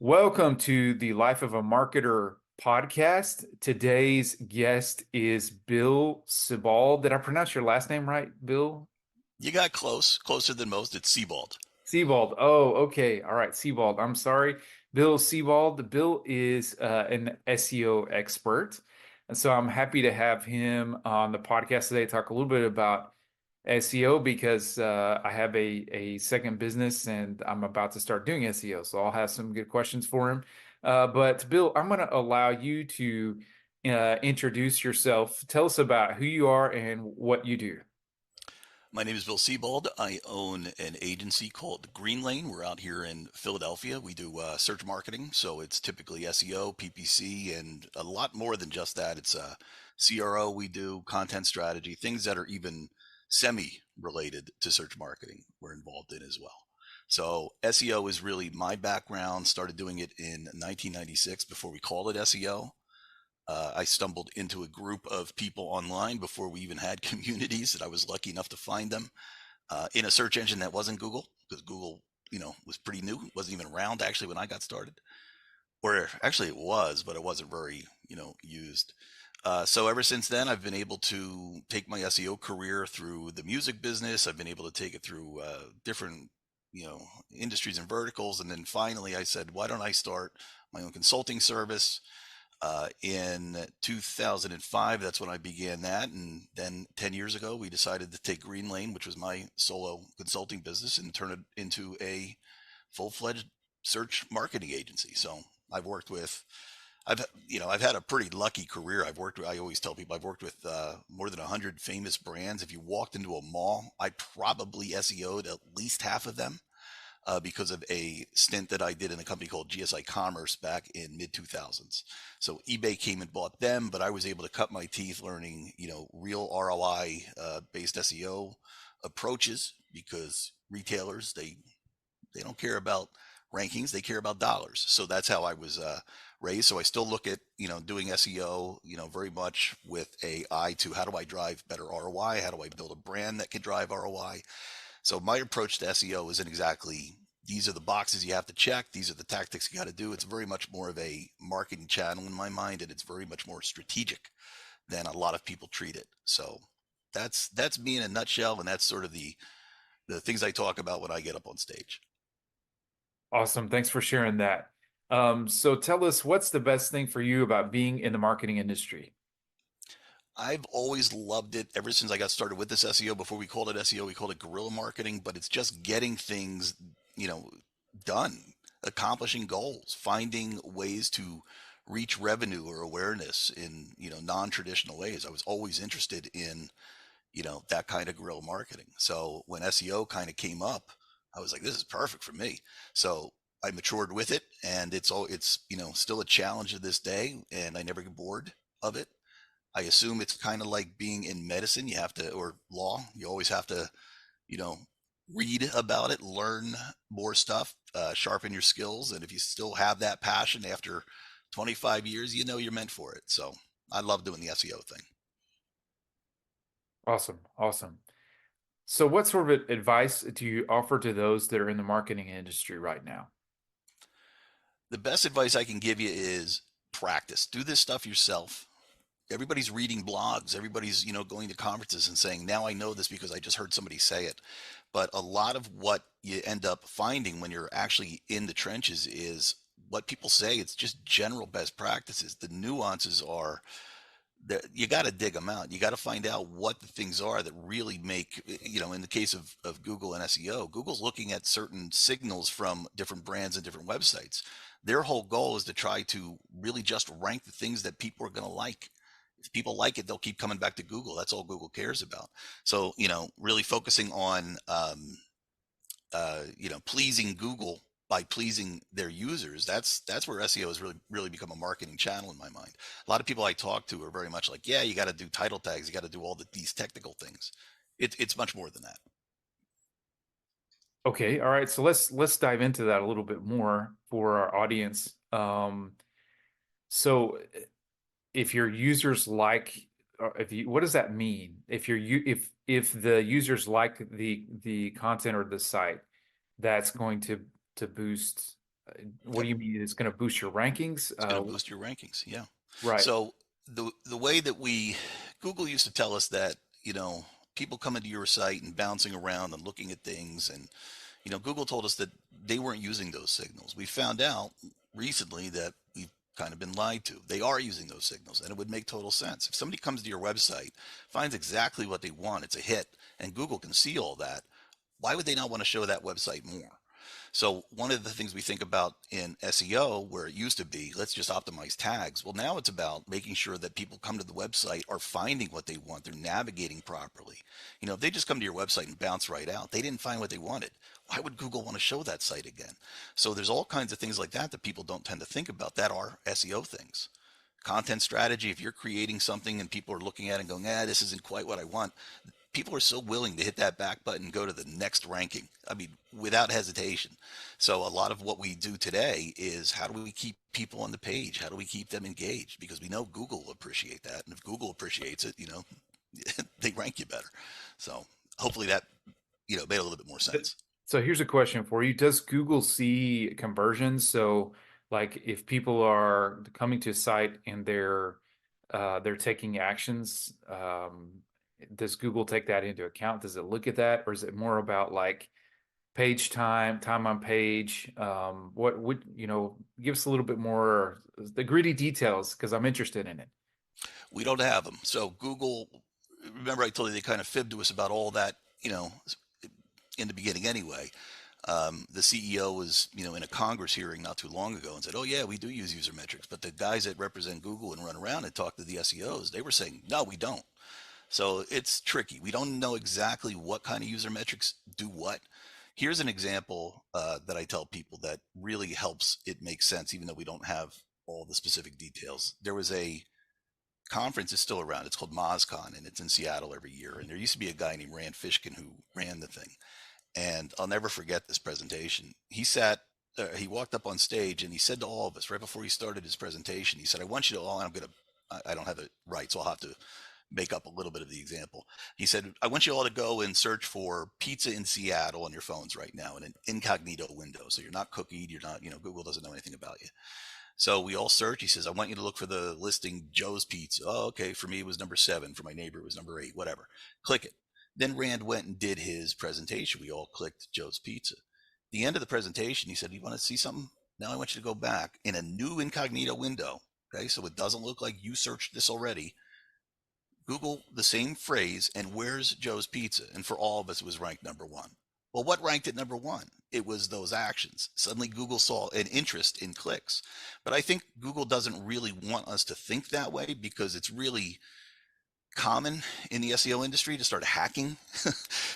Welcome to the Life of a Marketer podcast. Today's guest is Bill Sebald. Did I pronounce your last name right, Bill? You got closer than most. It's Sebald. Sebald. Oh, okay. All right, Sebald. I'm sorry. Bill Sebald. Bill is an SEO expert. And so I'm happy to have him on the podcast today to talk a little bit about SEO because I have a second business and I'm about to start doing SEO. So I'll have some good questions for him. But Bill, I'm going to allow you to introduce yourself. Tell us about who you are and what you do. My name is Bill Sebald. I own an agency called GreenLane. We're out here in Philadelphia. We do search marketing, so it's typically SEO, PPC, and a lot more than just that. It's CRO. We do content strategy, things that are even semi-related to search marketing. We're involved in as well. So SEO is really my background. Started doing it in 1996 before we called it SEO. I stumbled into a group of people online before we even had communities that I was lucky enough to find them in a search engine that wasn't Google, because Google, was pretty new. It wasn't even around actually when I got started, or actually it was, but it wasn't very, used. So ever since then, I've been able to take my SEO career through the music business. I've been able to take it through different, industries and verticals. And then finally I said, why don't I start my own consulting service? In 2005, that's when I began that. And then 10 years ago, we decided to take Green Lane, which was my solo consulting business, and turn it into a full-fledged search marketing agency. So I've worked with, I've had a pretty lucky career. I always tell people I've worked with more than 100 famous brands. If you walked into a mall, I probably SEO'd at least half of them because of a stint that I did in a company called GSI Commerce back in mid 2000s. So eBay came and bought them, but I was able to cut my teeth learning, real ROI based SEO approaches, because retailers, they don't care about rankings, they care about dollars. So that's how I was raised. So I still look at, doing SEO, very much with a eye to how do I drive better ROI? How do I build a brand that can drive ROI? So my approach to SEO isn't exactly these are the boxes you have to check, these are the tactics you got to do. It's very much more of a marketing channel in my mind, and it's very much more strategic than a lot of people treat it. So that's me in a nutshell, and that's sort of the things I talk about when I get up on stage. Awesome. Thanks for sharing that. So tell us, what's the best thing for you about being in the marketing industry? I've always loved it ever since I got started with this SEO. Before we called it SEO, we called it guerrilla marketing, but it's just getting things, you know, done, accomplishing goals, finding ways to reach revenue or awareness in, non-traditional ways. I was always interested in, that kind of guerrilla marketing. So when SEO kind of came up, I was like, this is perfect for me. So I matured with it, and it's, still a challenge to this day, and I never get bored of it. I assume it's kind of like being in medicine. You have to, or law, you always have to, you know, read about it, learn more stuff, sharpen your skills. And if you still have that passion after 25 years, you're meant for it. So I love doing the SEO thing. Awesome. Awesome. So what sort of advice do you offer to those that are in the marketing industry right now? The best advice I can give you is practice. Do this stuff yourself. Everybody's reading blogs, everybody's, going to conferences and saying, now I know this because I just heard somebody say it. But a lot of what you end up finding when you're actually in the trenches is what people say. It's just general best practices. The nuances are that you got to dig them out. You got to find out what the things are that really make, in the case of Google and SEO, Google's looking at certain signals from different brands and different websites. Their whole goal is to try to really just rank the things that people are going to like. If people like it, they'll keep coming back to Google. That's all Google cares about. So, really focusing on, pleasing Google by pleasing their users. That's where SEO has really become a marketing channel in my mind. A lot of people I talk to are very much like, yeah, you got to do title tags, you got to do all these technical things. It's much more than that. Okay. All right. So let's dive into that a little bit more for our audience. So if your users like, or if you, what does that mean? If if the users like the content or the site, that's going to boost What Yep. do you mean it's going to boost your rankings? It's going to boost your rankings. Yeah. Right. So the way that Google used to tell us that, you know, people coming to your site and bouncing around and looking at things, and Google told us that they weren't using those signals. We found out recently that we've kind of been lied to. They are using those signals, and it would make total sense. If somebody comes to your website, finds exactly what they want, it's a hit, and Google can see all that, why would they not want to show that website more? So one of the things we think about in SEO, where it used to be, let's just optimize tags. Well, now it's about making sure that people come to the website are finding what they want. They're navigating properly. If they just come to your website and bounce right out, they didn't find what they wanted. Why would Google want to show that site again? So there's all kinds of things like that that people don't tend to think about that are SEO things. Content strategy, if you're creating something and people are looking at it and going, this isn't quite what I want, people are so willing to hit that back button and go to the next ranking. I mean, without hesitation. So a lot of what we do today is how do we keep people on the page? How do we keep them engaged? Because we know Google will appreciate that. And if Google appreciates it, they rank you better. So hopefully that, made a little bit more sense. So here's a question for you. Does Google see conversions? So like if people are coming to a site and they're taking actions, does Google take that into account? Does it look at that, or is it more about like page time, time on page? What would, give us a little bit more the gritty details because I'm interested in it. We don't have them. So Google, remember I told you they kind of fibbed to us about all that, in the beginning anyway. The CEO was, in a Congress hearing not too long ago and said, "Oh yeah, we do use user metrics." But the guys that represent Google and run around and talk to the SEOs, they were saying, "No, we don't." So it's tricky. We don't know exactly what kind of user metrics do what. Here's an example that I tell people that really helps it make sense, even though we don't have all the specific details. There was a conference is still around. It's called MozCon, and it's in Seattle every year. And there used to be a guy named Rand Fishkin who ran the thing. And I'll never forget this presentation. He walked up on stage and he said to all of us right before he started his presentation, he said, "I want you to all," I don't have it right, so I'll have to make up a little bit of the example. He said, "I want you all to go and search for pizza in Seattle on your phones right now in an incognito window. So you're not cookied, you're not, Google doesn't know anything about you." So we all search. He says, "I want you to look for the listing Joe's Pizza." Oh, okay. For me, it was number 7. For my neighbor, it was number 8, whatever. Click it. Then Rand went and did his presentation. We all clicked Joe's Pizza. At the end of the presentation, he said, "You want to see something? Now I want you to go back in a new incognito window." Okay. So it doesn't look like you searched this already. Google the same phrase and "where's Joe's Pizza?" And for all of us, it was ranked number 1. Well, what ranked at number 1? It was those actions. Suddenly Google saw an interest in clicks. But I think Google doesn't really want us to think that way because it's really common in the SEO industry to start hacking,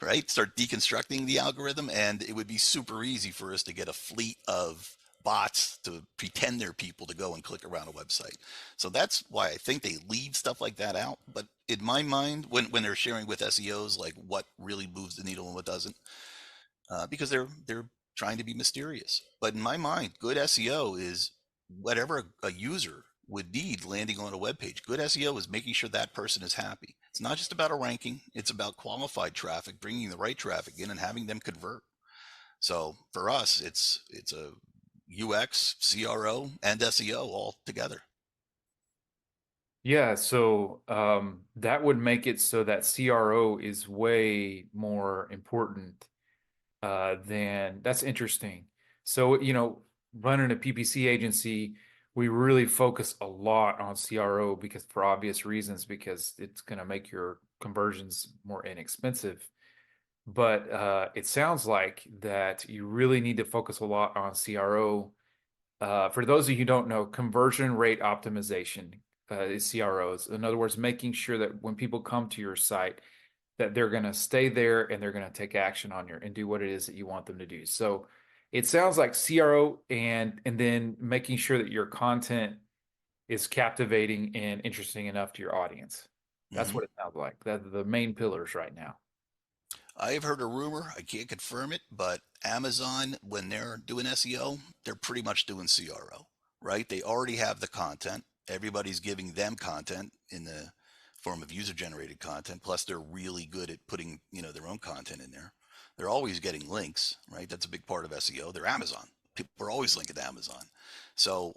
right? Start deconstructing the algorithm. And it would be super easy for us to get a fleet of bots to pretend they're people to go and click around a website. So that's why I think they leave stuff like that out. But in my mind, when they're sharing with SEOs, like what really moves the needle and what doesn't, because they're trying to be mysterious. But in my mind, good SEO is whatever a user would need landing on a web page. Good SEO is making sure that person is happy. It's not just about a ranking. It's about qualified traffic, bringing the right traffic in and having them convert. So for us, it's a UX, CRO, and SEO all together. Yeah, so that would make it so that CRO is way more important than that's interesting. So, running a PPC agency, we really focus a lot on CRO because for obvious reasons, because it's going to make your conversions more inexpensive. But it sounds like that you really need to focus a lot on CRO. For those of you who don't know, conversion rate optimization is CROs. In other words, making sure that when people come to your site, that they're going to stay there and they're going to take action on your and do what it is that you want them to do. So it sounds like CRO and then making sure that your content is captivating and interesting enough to your audience. That's Mm-hmm. what it sounds like. That the main pillars right now. I have heard a rumor, I can't confirm it, but Amazon, when they're doing SEO, they're pretty much doing CRO, right? They already have the content. Everybody's giving them content in the form of user generated content. Plus, they're really good at putting, their own content in there. They're always getting links, right? That's a big part of SEO. They're Amazon. People are always linking to Amazon. So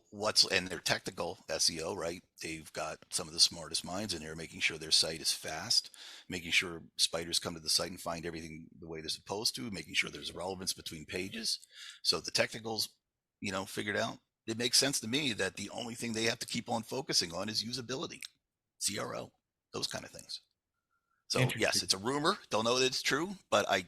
and their technical SEO, right? They've got some of the smartest minds in there making sure their site is fast, making sure spiders come to the site and find everything the way they're supposed to, making sure there's relevance between pages. So the technicals, figured out. It makes sense to me that the only thing they have to keep on focusing on is usability, CRO, those kind of things. So yes, Interesting. it's a rumor. Don't know that it's true, but I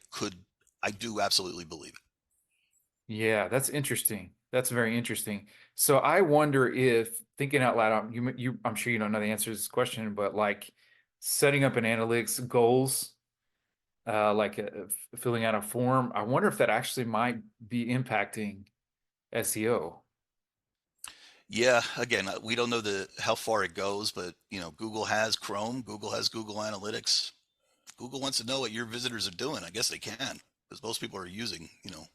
do absolutely believe it. Yeah, that's interesting. That's very interesting. So I wonder if thinking out loud, I'm sure you don't know the answer to this question, but like setting up an analytics goals, filling out a form, I wonder if that actually might be impacting SEO. Yeah, again, we don't know the how far it goes, but Google has Chrome, Google has Google Analytics. Google wants to know what your visitors are doing. I guess they can, because most people are using,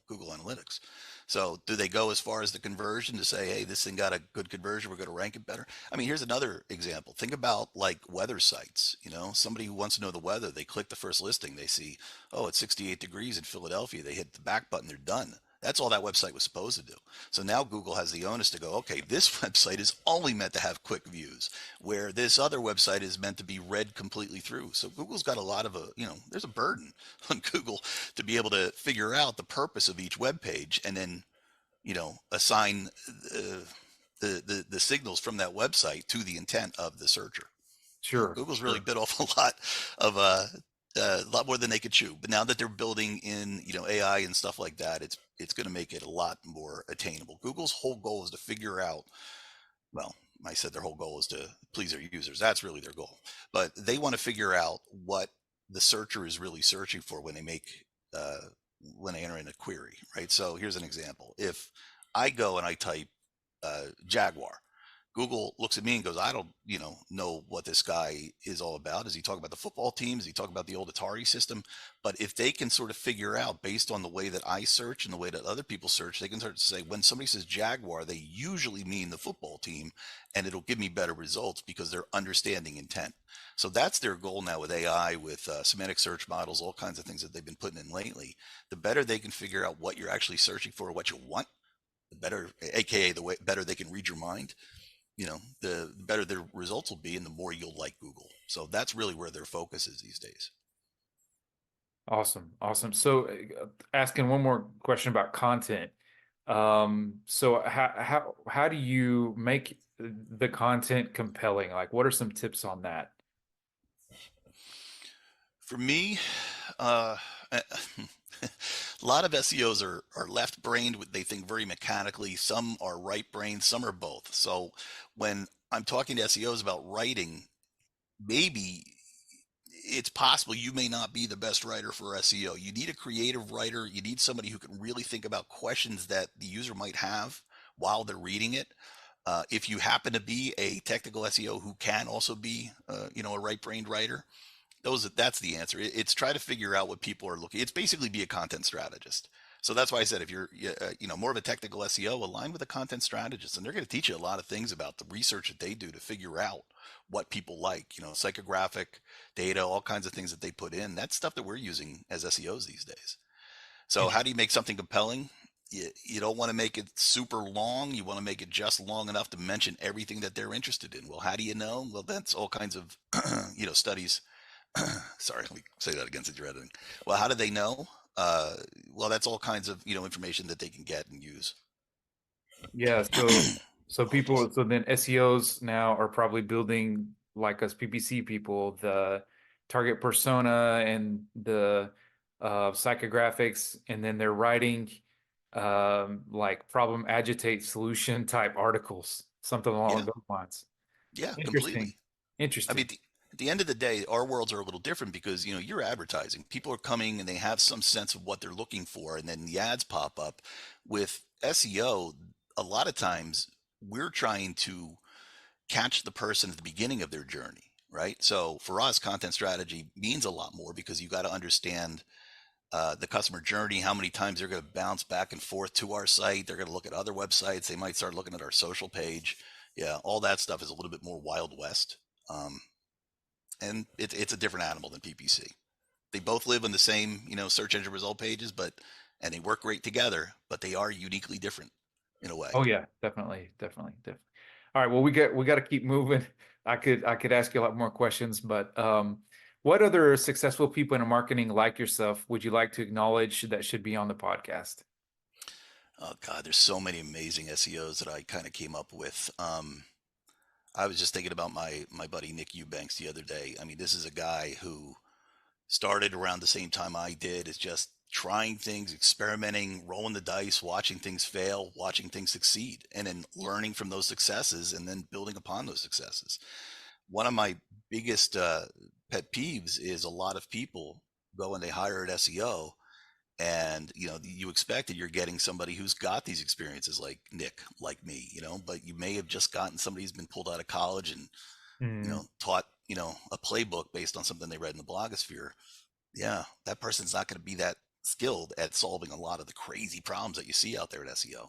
Google Analytics. So do they go as far as the conversion to say, hey, this thing got a good conversion, we're going to rank it better? I mean, here's another example. Think about like weather sites. Somebody who wants to know the weather, they click the first listing, they see, oh, it's 68 degrees in Philadelphia. They hit the back button, they're done. That's all that website was supposed to do. So now Google has the onus to go, okay, this website is only meant to have quick views, where this other website is meant to be read completely through. So Google's got a lot of there's a burden on Google to be able to figure out the purpose of each web page and then, assign the signals from that website to the intent of the searcher. Sure, Google's really sure. bit off of a lot more than they could chew. But now that they're building in, AI and stuff like that, it's going to make it a lot more attainable. Google's whole goal is to figure out, well, I said their whole goal is to please their users. That's really their goal. But they want to figure out what the searcher is really searching for uh, when they enter in a query, right? So here's an example. If I go and I type Jaguar, Google looks at me and goes, I don't, know what this guy is all about. Is he talking about the football teams? Is he talking about the old Atari system? But if they can sort of figure out based on the way that I search and the way that other people search, they can start to say when somebody says Jaguar, they usually mean the football team, and it'll give me better results because they're understanding intent. So that's their goal now with AI, with semantic search models, all kinds of things that they've been putting in lately. The better they can figure out what you're actually searching for, what you want, the better, aka the way better they can read your mind, the better their results will be and the more you'll like Google. So that's really where their focus is these days. Awesome, awesome. So, asking one more question about content. So how do you make the content compelling? Like, what are some tips on that? For me, uh, a lot of SEOs are left brained. They think very mechanically. Some are right brained, some are both. So when I'm talking to SEOs about writing, maybe it's possible you may not be the best writer for SEO. You need a creative writer. You need somebody who can really think about questions that the user might have while they're reading it. If you happen to be a technical SEO who can also be, a right-brained writer, that's the answer. It's try to figure out what people are looking. It's basically be a content strategist. So that's why I said if you're more of a technical SEO, align with a content strategist, and they're going to teach you a lot of things about the research that they do to figure out what people like. Psychographic data, all kinds of things that they put in. That's stuff that we're using as SEOs these days. So how do you make something compelling? You don't want to make it super long. You want to make it just long enough to mention everything that they're interested in. Well, how do you know? Well, that's all kinds of studies. Sorry, let me say that again since you're editing. Well, how do they know? Well, that's all kinds of information that they can get and use. Yeah, Apologies. so then SEOs now are probably building like us PPC people, the target persona and the psychographics, and then they're writing like problem agitate solution type articles, something along Yeah, those lines. yeah, Interesting. completely. I mean, Interesting. at the end of the day, our worlds are a little different because you're advertising. People are coming and they have some sense of what they're looking for, and then the ads pop up. With SEO, a lot of times we're trying to catch the person at the beginning of their journey, right? So for us, content strategy means a lot more because you got to understand the customer journey, how many times they're going to bounce back and forth to our site. They're going to look at other websites. They might start looking at our social page. Yeah, all that stuff is a little bit more Wild West. Um, and it's a different animal than PPC. They both live on the same, search engine result pages, but and they work great together, but they are uniquely different in a way. Oh yeah, definitely, definitely, definitely. All right, well we got to keep moving. I could ask you a lot more questions, but what other successful people in marketing like yourself would you like to acknowledge that should be on the podcast? Oh God, there's so many amazing SEOs that I kind of came up with. I was just thinking about my buddy Nick Eubanks the other day. I mean, this is a guy who started around the same time I did. Is just trying things, experimenting, rolling the dice, watching things fail, watching things succeed, and then learning from those successes and then building upon those successes. One of my biggest pet peeves is a lot of people go and they hire an SEO, and you expect that you're getting somebody who's got these experiences like Nick, like me, but you may have just gotten somebody who's been pulled out of college and Hmm. taught a playbook based on something they read in the blogosphere. Yeah, that person's not going to be that skilled at solving a lot of the crazy problems that you see out there at SEO.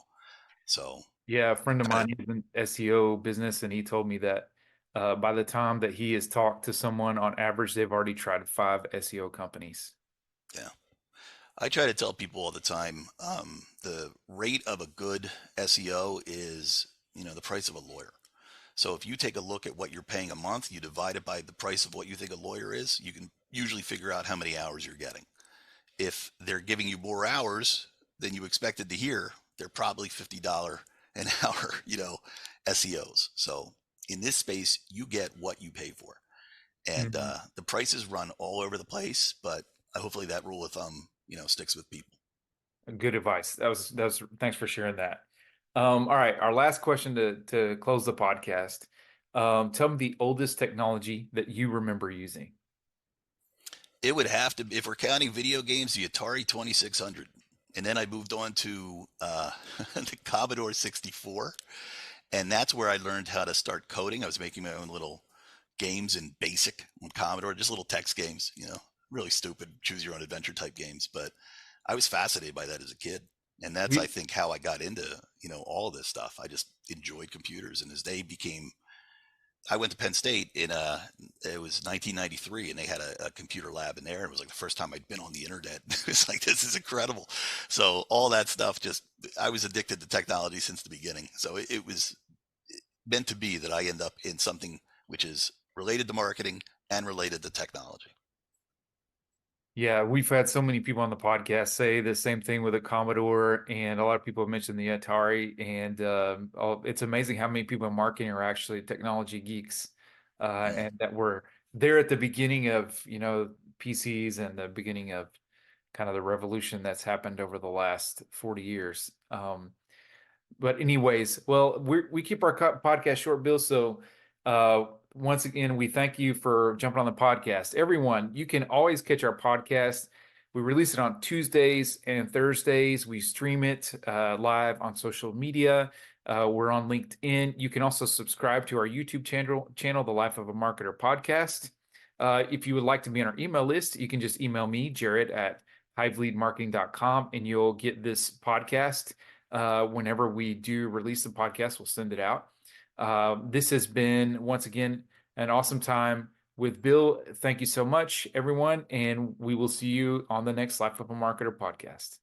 So Yeah, a friend of kind of, mine is in SEO business, and he told me that by the time that he has talked to someone, on average, they've already tried 5 SEO companies. yeah, I try to tell people all the time, the rate of a good SEO is the price of a lawyer. So if you take a look at what you're paying a month, you divide it by the price of what you think a lawyer is, you can usually figure out how many hours you're getting. If they're giving you more hours than you expected to hear, they're probably $50 an hour, SEOs. So in this space, you get what you pay for. And Mhm. the prices run all over the place, but hopefully that rule of thumb, sticks with people. Good advice. That was thanks for sharing that. All right, our last question to close the podcast. Tell me the oldest technology that you remember using. It would have to, if we're counting video games, the Atari 2600. And then I moved on to the Commodore 64. And that's where I learned how to start coding. I was making my own little games in BASIC on Commodore, just little text games, really stupid, choose your own adventure type games. But I was fascinated by that as a kid. And that's, I We, think, how I got into, all of this stuff. I just enjoyed computers. And as they became, I went to Penn State it was 1993, and they had a computer lab in there. It was like the first time I'd been on the internet. It was like, this is incredible. So all that stuff, just, I was addicted to technology since the beginning. So it was meant to be that I end up in something which is related to marketing and related to technology. yeah, we've had so many people on the podcast say the same thing with the Commodore, and a lot of people have mentioned the Atari, and it's amazing how many people in marketing are actually technology geeks, Mm. and that were there at the beginning of PCs and the beginning of kind of the revolution that's happened over the last 40 years. But anyways, well, we keep our podcast short, Bill. So once again, we thank you for jumping on the podcast. Everyone, you can always catch our podcast. We release it on Tuesdays and Thursdays. We stream it live on social media. We're on LinkedIn. You can also subscribe to our YouTube channel, The Life of a Marketer Podcast. If you would like to be on our email list, you can just email me, Jared at hiveleadmarketing.com, and you'll get this podcast whenever we do release the podcast. We'll send it out. This has been, once again, an awesome time with Bill. Thank you so much, everyone. And we will see you on the next Life of a Marketer podcast.